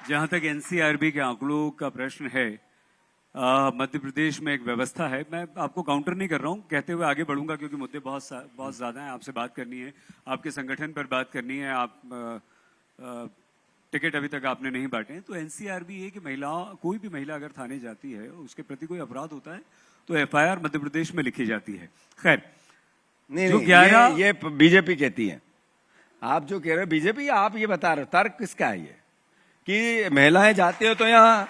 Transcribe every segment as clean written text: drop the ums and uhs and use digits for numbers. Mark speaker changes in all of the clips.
Speaker 1: जहां तक एनसीआरबी के आंकड़ों का प्रश्न है, मध्य प्रदेश में एक व्यवस्था है। मैं आपको काउंटर नहीं कर रहा हूं, कहते हुए आगे बढ़ूंगा क्योंकि मुद्दे बहुत ज्यादा हैं। आपसे बात करनी है, आपके संगठन पर बात करनी है। आप टिकट अभी तक आपने नहीं बांटे हैं। तो एनसीआरबी है कि कोई भी महिला अगर थाने जाती है, उसके प्रति कोई अपराध होता है तो एफआईआर मध्य प्रदेश में लिखी जाती है। खैर,
Speaker 2: नहीं, ये बीजेपी कहती है। आप जो कह रहे हो बीजेपी, आप ये बता रहे हो, तर्क किसका है ये कि महिलाएं जाती हो तो यहाँ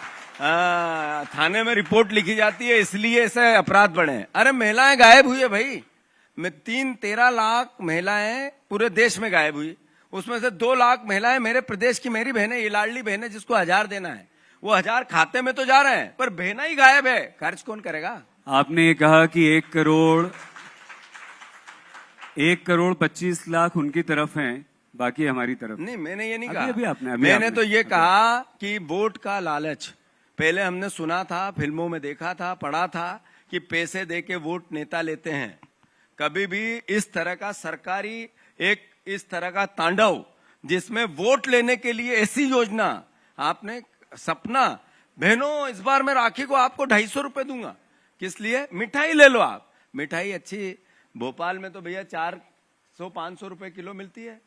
Speaker 2: थाने में रिपोर्ट लिखी जाती है इसलिए ऐसे अपराध बढ़े हैं। अरे महिलाएं गायब हुई है भाई, मैं 13 लाख महिलाएं पूरे देश में गायब हुई, उसमें से 2 लाख महिलाएं मेरे प्रदेश की मेरी बहनें, ये लाडली बहनें जिसको 1000 देना है, वो 1000 खाते में तो जा रहे हैं पर बहना ही गायब है। खर्च कौन करेगा?
Speaker 1: आपने ये कहा कि 1 करोड़ 25 लाख उनकी तरफ हैं, बाकी हमारी तरफ।
Speaker 2: नहीं, मैंने ये नहीं कहा।
Speaker 1: मैंने
Speaker 2: आपने तो ये कहा कि वोट का लालच, पहले हमने सुना था, फिल्मों में देखा था, पढ़ा था कि पैसे देके वोट नेता लेते हैं। कभी भी इस तरह का सरकारी इस तरह का तांडव जिसमें वोट लेने के लिए ऐसी योजना, आपने सपना, बहनों इस बार मैं राखी को आपको 250 रुपए दूंगा, किस लिए? मिठाई ले लो आप। मिठाई अच्छी, भोपाल में तो भैया 400-500 रुपए किलो मिलती है,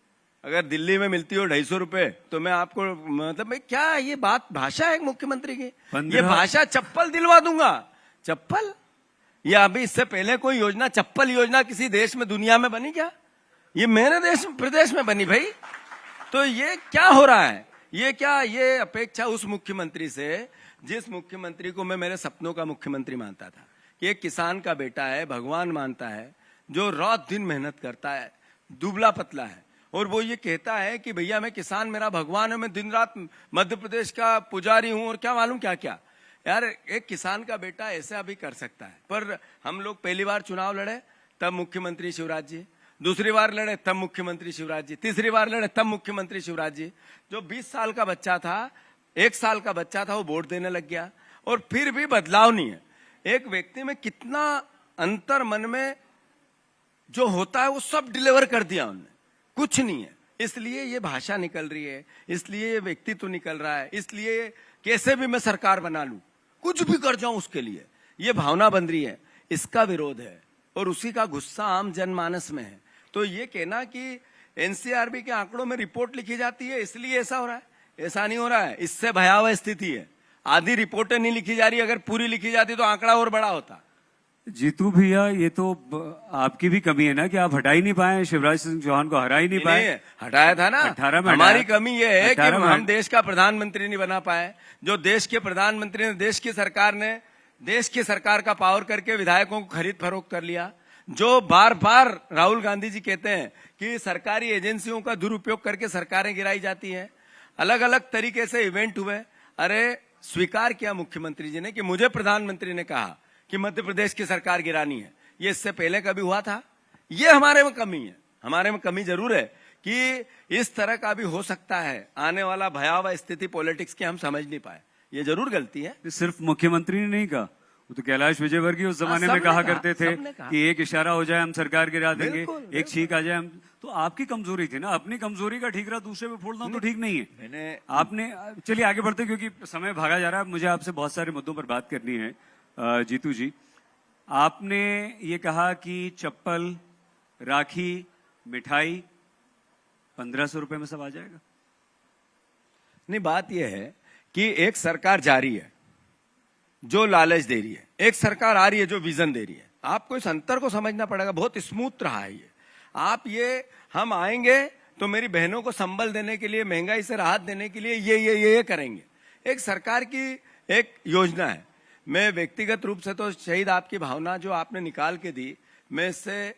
Speaker 2: अगर दिल्ली में मिलती हो 250 रुपए तो मैं आपको, मतलब मैं क्या, ये बात भाषा है मुख्यमंत्री की? ये भाषा, चप्पल दिलवा दूंगा। चप्पल? ये अभी इससे पहले कोई योजना, चप्पल योजना किसी देश में दुनिया में बनी क्या? ये मेरे प्रदेश में बनी भाई। तो ये क्या हो रहा है? ये अपेक्षा उस मुख्यमंत्री से जिस मुख्यमंत्री को मैं मेरे सपनों का मुख्यमंत्री मानता था, कि एक किसान का बेटा है, भगवान मानता है, जो रात दिन मेहनत करता है, दुबला पतला है, और वो ये कहता है कि भैया मैं किसान, मेरा भगवान है, मैं दिन रात मध्य प्रदेश का पुजारी हूं और क्या मालूम क्या क्या। यार, एक किसान का बेटा ऐसा भी कर सकता है। पर हम लोग पहली बार चुनाव लड़े तब मुख्यमंत्री शिवराज जी, दूसरी बार लड़े तब मुख्यमंत्री शिवराज जी, तीसरी बार लड़े तब मुख्यमंत्री शिवराज जी। जो 20 साल का बच्चा था, 1 साल का बच्चा था, वो वोट देने लग गया और फिर भी बदलाव नहीं है। एक व्यक्ति में कितना अंतर मन में जो होता है वो सब डिलीवर कर दिया उन्होंने, कुछ नहीं है। इसलिए ये भाषा निकल रही है, इसलिए ये व्यक्तित्व निकल रहा है, इसलिए कैसे भी मैं सरकार बना लूं, कुछ भी कर जाऊं उसके लिए, ये भावना बन रही है। इसका विरोध है और उसी का गुस्सा आम जनमानस में है। तो ये कहना कि एनसीआरबी के आंकड़ों में रिपोर्ट लिखी जाती है इसलिए ऐसा हो रहा है, ऐसा नहीं हो रहा है। इससे भयावह स्थिति है, आधी रिपोर्टें नहीं लिखी जा रही, अगर पूरी लिखी जाती तो आंकड़ा और बड़ा होता।
Speaker 1: जीतू भैया, ये तो आपकी भी कमी है ना कि आप हटा ही नहीं पाए, शिवराज सिंह चौहान को हरा ही नहीं पाए।
Speaker 2: हटाया था ना,
Speaker 1: 18 में
Speaker 2: हमारी कमी ये है कि हम देश का प्रधानमंत्री नहीं बना पाए। जो देश के प्रधानमंत्री ने, देश की सरकार ने, देश की सरकार का पावर करके विधायकों को खरीद फरोख्त कर लिया। जो बार बार राहुल गांधी जी कहते हैं कि सरकारी एजेंसियों का दुरुपयोग करके सरकारें गिराई जाती हैं, अलग अलग तरीके से इवेंट हुए। अरे स्वीकार किया मुख्यमंत्री जी ने कि मुझे प्रधानमंत्री ने कहा कि मध्य प्रदेश की सरकार गिरानी है। ये इससे पहले कभी हुआ था? ये हमारे में कमी है, हमारे में कमी जरूर है कि इस तरह का भी हो सकता है। आने वाला भयावह स्थिति पॉलिटिक्स की हम समझ नहीं पाए, ये जरूर गलती है।
Speaker 1: सिर्फ मुख्यमंत्री ने नहीं कहा, वो तो कैलाश विजयवर्गीय उस जमाने में कहा करते थे कि एक इशारा हो जाए हम सरकार गिरा देंगे, एक छींक आ जाए हम। तो आपकी कमजोरी थी ना, अपनी कमजोरी का ठीकरा दूसरे पे फोड़ना तो ठीक नहीं है। आपने, चलिए आगे बढ़ते क्योंकि समय भागा जा रहा है, मुझे आपसे बहुत सारे मुद्दों पर बात करनी है। जीतू जी, आपने ये कहा कि चप्पल, राखी, मिठाई 1500 रुपए में सब आ जाएगा।
Speaker 2: नहीं, बात यह है कि एक सरकार जा रही है जो लालच दे रही है, एक सरकार आ रही है जो विजन दे रही है। आपको इस अंतर को समझना पड़ेगा। बहुत स्मूथ रहा है ये। आप ये, हम आएंगे तो मेरी बहनों को संबल देने के लिए, महंगाई से राहत देने के लिए ये करेंगे। एक सरकार की एक योजना है। मैं व्यक्तिगत रूप से तो शहीद आपकी भावना जो आपने निकाल के दी, मैं इससे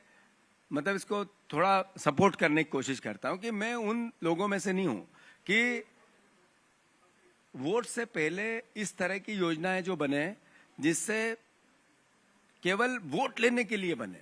Speaker 2: मतलब इसको थोड़ा सपोर्ट करने की कोशिश करता हूं कि मैं उन लोगों में से नहीं हूं कि वोट से पहले इस तरह की योजनाएं जो बने जिससे केवल वोट लेने के लिए बने,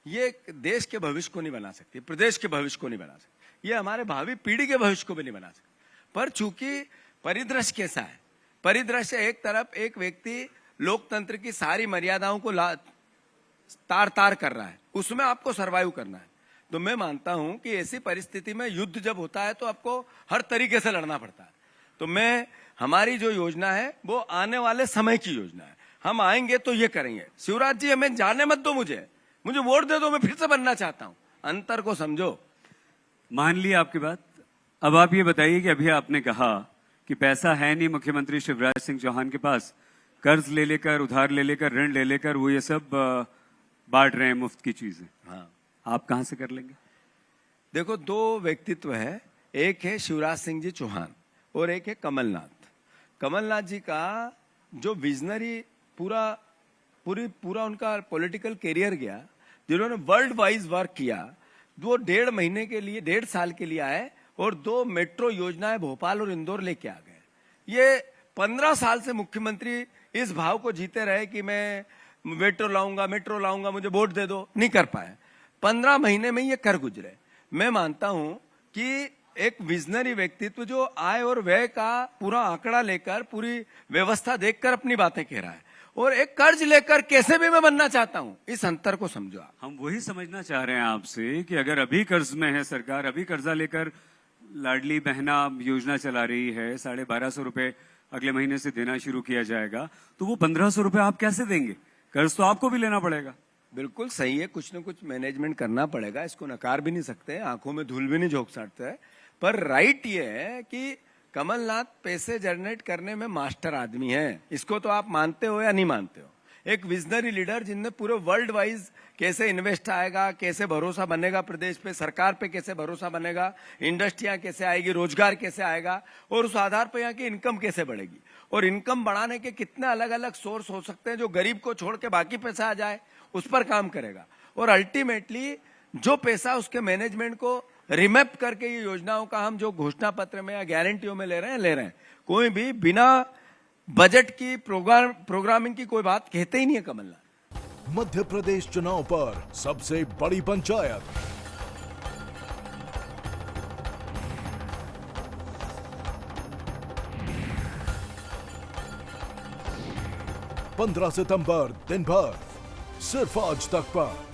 Speaker 2: ये देश के भविष्य को नहीं बना सकती, प्रदेश के भविष्य को नहीं बना सकती, ये हमारे भावी पीढ़ी के भविष्य को भी नहीं बना सकती। पर चूंकि परिदृश्य कैसा है, परिदृश्य एक तरफ एक व्यक्ति लोकतंत्र की सारी मर्यादाओं को तार तार कर रहा है, उसमें आपको सरवाइव करना है। तो मैं मानता हूं कि ऐसी परिस्थिति में युद्ध जब होता है तो आपको हर तरीके से लड़ना पड़ता है। तो हमारी जो योजना है वो आने वाले समय की योजना है। हम आएंगे तो ये करेंगे। शिवराज जी, हमें जाने मत दो, मुझे वोट दे दो, मैं फिर से बनना चाहता हूं। अंतर को समझो।
Speaker 1: मान ली आपकी बात। अब आप ये बताइए कि अभी आपने कहा कि पैसा है नहीं मुख्यमंत्री शिवराज सिंह चौहान के पास, कर्ज ले लेकर, उधार ले लेकर, ऋण ले लेकर वो ये सब बांट रहे हैं मुफ्त की चीजें।
Speaker 2: हाँ,
Speaker 1: आप कहां से कर लेंगे?
Speaker 2: देखो, दो व्यक्तित्व है, एक है शिवराज सिंह जी चौहान और एक है कमलनाथ। कमलनाथ जी का जो विजनरी पूरा उनका पॉलिटिकल कैरियर गया, जिन्होंने वर्ल्ड वाइज वर्क किया, वो 1.5 साल के लिए आए और 2 मेट्रो योजनाएं भोपाल और इंदौर लेके आ गए। ये 15 साल से मुख्यमंत्री इस भाव को जीते रहे कि मैं मेट्रो लाऊंगा, मुझे वोट दे दो, नहीं कर पाए। 15 महीने में ये कर गुजरे। मैं मानता हूं कि एक विजनरी व्यक्तित्व जो आय और व्यय का पूरा आंकड़ा लेकर, पूरी व्यवस्था देखकर अपनी बातें कह रहा है, और एक कर्ज लेकर कैसे भी मैं बनना चाहता हूं, इस अंतर को समझो आप।
Speaker 1: हम वही समझना चाह रहे हैं आपसे कि अगर अभी कर्ज में है सरकार, अभी कर्जा लेकर लाडली बहना योजना चला रही है, 1250 रुपए अगले महीने से देना शुरू किया जाएगा, तो वो 1500 रुपए आप कैसे देंगे? कर्ज तो आपको भी लेना पड़ेगा।
Speaker 2: बिल्कुल सही है, कुछ न कुछ मैनेजमेंट करना पड़ेगा, इसको नकार भी नहीं सकते, आंखों में धूल भी नहीं झोंक सकते है। पर राइट ये है कि कमलनाथ पैसे जनरेट करने में मास्टर आदमी है। इसको तो आप मानते हो या नहीं मानते हो? एक विजनरी लीडर जिनने पूरे वर्ल्ड वाइज कैसे इन्वेस्ट आएगा, कैसे भरोसा बनेगा प्रदेश पे, सरकार पे कैसे भरोसा बनेगा, इंडस्ट्रियां कैसे आएगी, रोजगार कैसे आएगा, और उस आधार पर यहाँ की इनकम कैसे बढ़ेगी, और इनकम बढ़ाने के कितने अलग अलग सोर्स हो सकते हैं जो गरीब को छोड़ के बाकी पैसा आ जाए, उस पर काम करेगा। और अल्टीमेटली जो पैसा उसके मैनेजमेंट को रिमैप करके ये योजनाओं का हम जो घोषणा पत्र में या गारंटियों में ले रहे हैं, कोई भी बिना बजट की प्रोग्रामिंग की कोई बात कहते ही नहीं है कमलनाथ।
Speaker 3: मध्य प्रदेश चुनाव पर सबसे बड़ी पंचायत 15 सितंबर दिन भर सिर्फ आज तक पर।